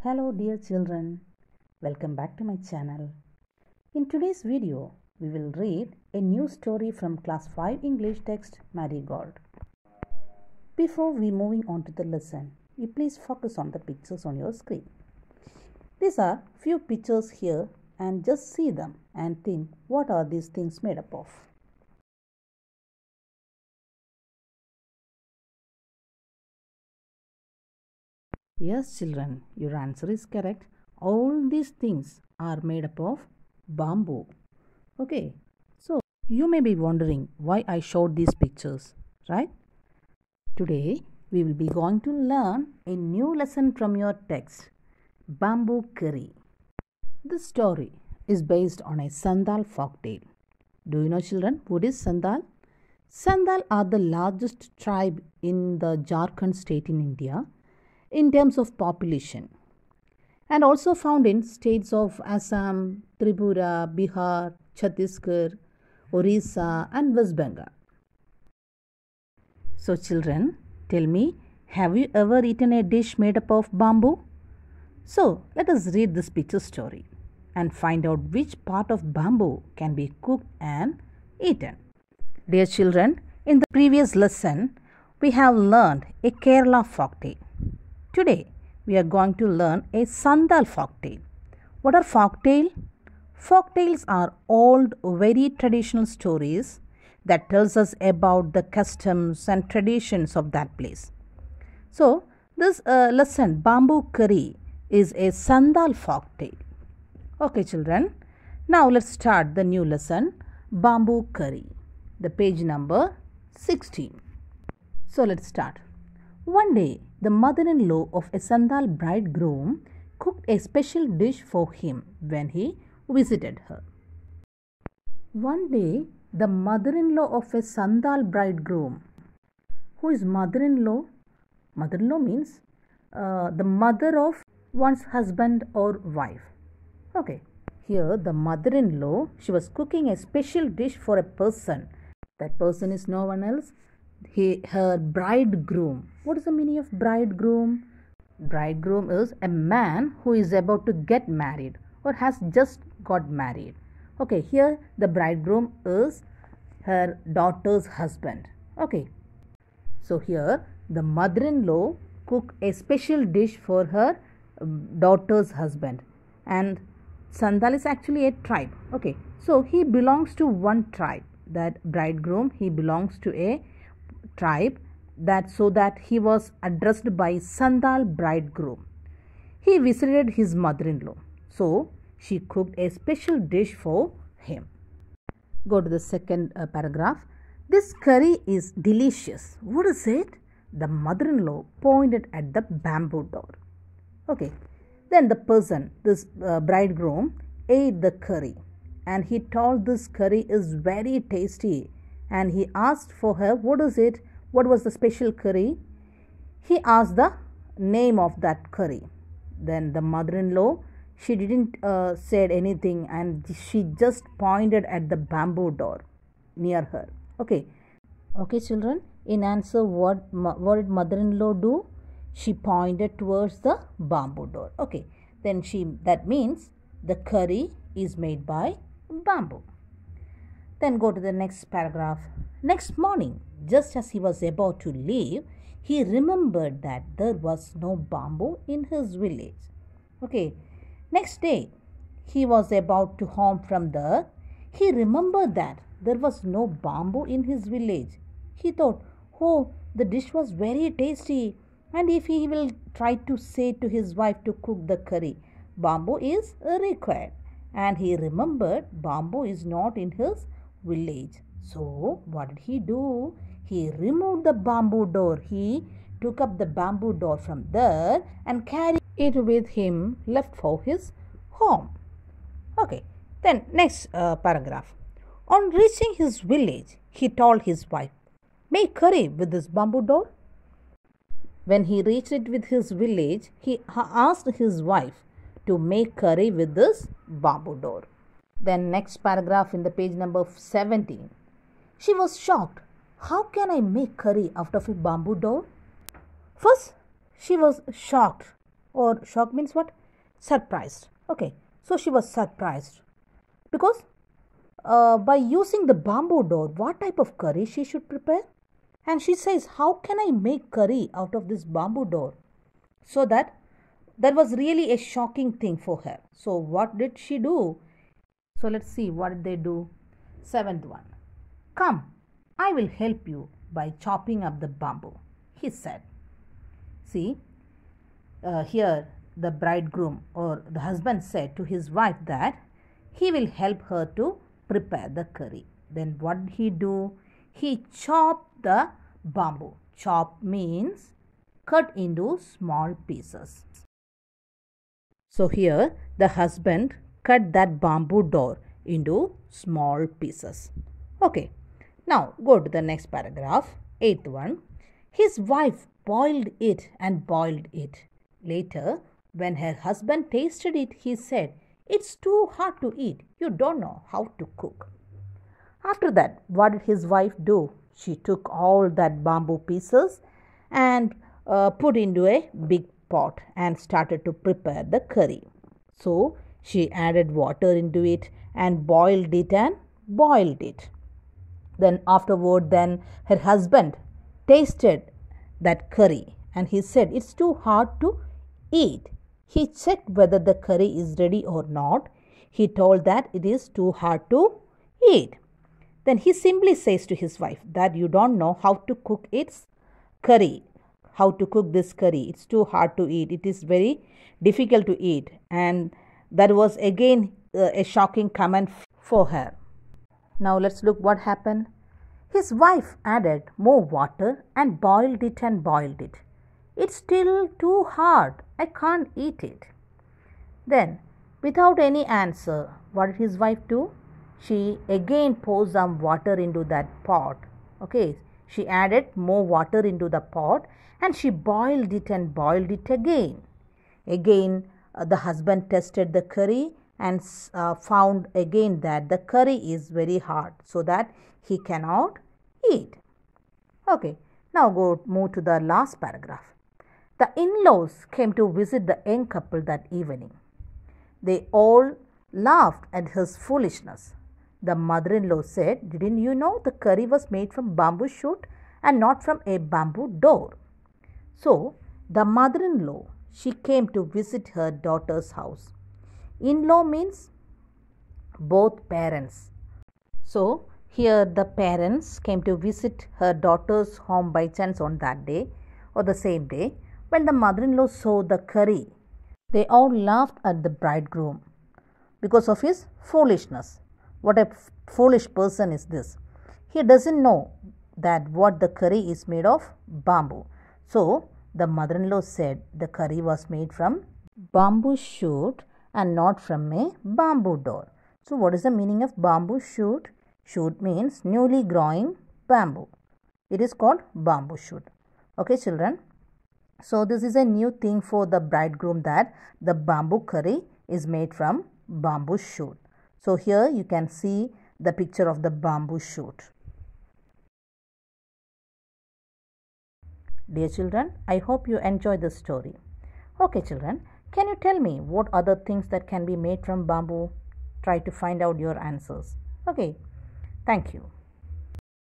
Hello dear children, welcome back to my channel. In today's video, we will read a new story from class 5 English text Marigold. Before we moving on to the lesson, you please focus on the pictures on your screen. These are few pictures here and just see them and think what are these things made up of. Yes children, your answer is correct. All these things are made up of bamboo. Okay, so you may be wondering why I showed these pictures, right? Today we will be going to learn a new lesson from your text, Bamboo Curry. This story is based on a Sandal folktale. Do you know children what is Sandal? Sandal are the largest tribe in the Jharkhand state in India in terms of population, and also found in states of Assam, Tripura, Bihar, Chhattisgarh, Orissa and West Bengal. So children, tell me, have you ever eaten a dish made up of bamboo? So let us read this picture story and find out which part of bamboo can be cooked and eaten. Dear children, in the previous lesson, we have learned a Kerala folktale. Today, we are going to learn a Sandal folktale. What are folktales? Folktales are old, very traditional stories that tells us about the customs and traditions of that place. So, this lesson, Bamboo Curry, is a Sandal folktale. Okay, children. Now, let's start the new lesson, Bamboo Curry. The page number 16. So, let's start. One day, the mother-in-law of a Sandal bridegroom cooked a special dish for him when he visited her. One day, the mother-in-law of a Sandal bridegroom. Who is mother-in-law? Mother-in-law means the mother of one's husband or wife. Okay. Here, the mother-in-law, she was cooking a special dish for a person. That person is no one else. Her bridegroom. What is the meaning of bridegroom? Bridegroom is a man who is about to get married or has just got married. Okay, here the bridegroom is her daughter's husband. Okay, so here the mother-in-law cooked a special dish for her daughter's husband, and Sandal is actually a tribe. Okay, so he belongs to one tribe. That bridegroom, he belongs to a tribe, that so that he was addressed by Sandal bridegroom. He visited his mother-in-law, so she cooked a special dish for him. Go to the second paragraph. This curry is delicious. What is it? The mother-in-law pointed at the bamboo door. Okay, then the person, this bridegroom, ate the curry and he told this curry is very tasty, and he asked for her, what is it? What was the special curry? He asked the name of that curry. Then the mother-in-law, she didn't said anything, and she just pointed at the bamboo door near her. Okay, children. In answer, what did mother-in-law do? She pointed towards the bamboo door. Okay, then that means the curry is made by bamboo. Then go to the next paragraph. Next morning, just as he was about to leave, he remembered that there was no bamboo in his village. Okay. Next day, he was about to home from there. He remembered that there was no bamboo in his village. He thought, oh, the dish was very tasty, and if he will try to say to his wife to cook the curry, bamboo is required. And he remembered bamboo is not in his village. So what did he do? He removed the bamboo door. He took up the bamboo door from there and carried it with him, left for his home. Okay, then next paragraph. On reaching his village, he told his wife, make curry with this bamboo door. When he reached it with his village, he asked his wife to make curry with this bamboo door. Then next paragraph in the page number 17. She was shocked. How can I make curry out of a bamboo door? First, she was shocked, or shock means what? surprised. Okay, so she was surprised because by using the bamboo door, what type of curry she should prepare? And she says, how can I make curry out of this bamboo door? So that was really a shocking thing for her. So what did she do? So let's see what did they do. Seventh one. Come, I will help you by chopping up the bamboo, he said. See, here the bridegroom or the husband said to his wife that he will help her to prepare the curry. Then what did he do? He chopped the bamboo. Chop means cut into small pieces. So here the husband cut that bamboo door into small pieces. Okay, now go to the next paragraph, eighth one. His wife boiled it and boiled it. Later, when her husband tasted it, he said, it's too hard to eat. You don't know how to cook. After that, what did his wife do? She took all that bamboo pieces and put into a big pot and started to prepare the curry. So, she added water into it and boiled it and boiled it. Then afterward, then her husband tasted that curry and he said, it's too hard to eat. He checked whether the curry is ready or not. He told that it is too hard to eat. Then he simply says to his wife that you don't know how to cook its curry. How to cook this curry. It's too hard to eat. It is very difficult to eat. And that was again a shocking comment for her. Now let's look what happened. His wife added more water and boiled it and boiled it. It's still too hard. I can't eat it. Then, without any answer, what did his wife do? She again poured some water into that pot. Okay, she added more water into the pot and she boiled it and boiled it again. Again, the husband tested the curry and found again that the curry is very hard, so that he cannot eat. Okay, now move to the last paragraph. The in-laws came to visit the young couple that evening. They all laughed at his foolishness. The mother-in-law said, didn't you know the curry was made from bamboo shoot and not from a bamboo door? So, the mother-in-law, she came to visit her daughter's house. In-law means both parents. So, here the parents came to visit her daughter's home by chance on that day or the same day. When the mother-in-law saw the curry, they all laughed at the bridegroom because of his foolishness. What a foolish person is this. He doesn't know that what the curry is made of bamboo. So, the mother-in-law said the curry was made from bamboo shoot and not from a bamboo door. So, what is the meaning of bamboo shoot? Shoot means newly growing bamboo. It is called bamboo shoot. Okay, children. So, this is a new thing for the bridegroom that the bamboo curry is made from bamboo shoot. So, here you can see the picture of the bamboo shoot. Dear children, I hope you enjoy this story. Okay, children, can you tell me what other things that can be made from bamboo? Try to find out your answers. Okay, thank you.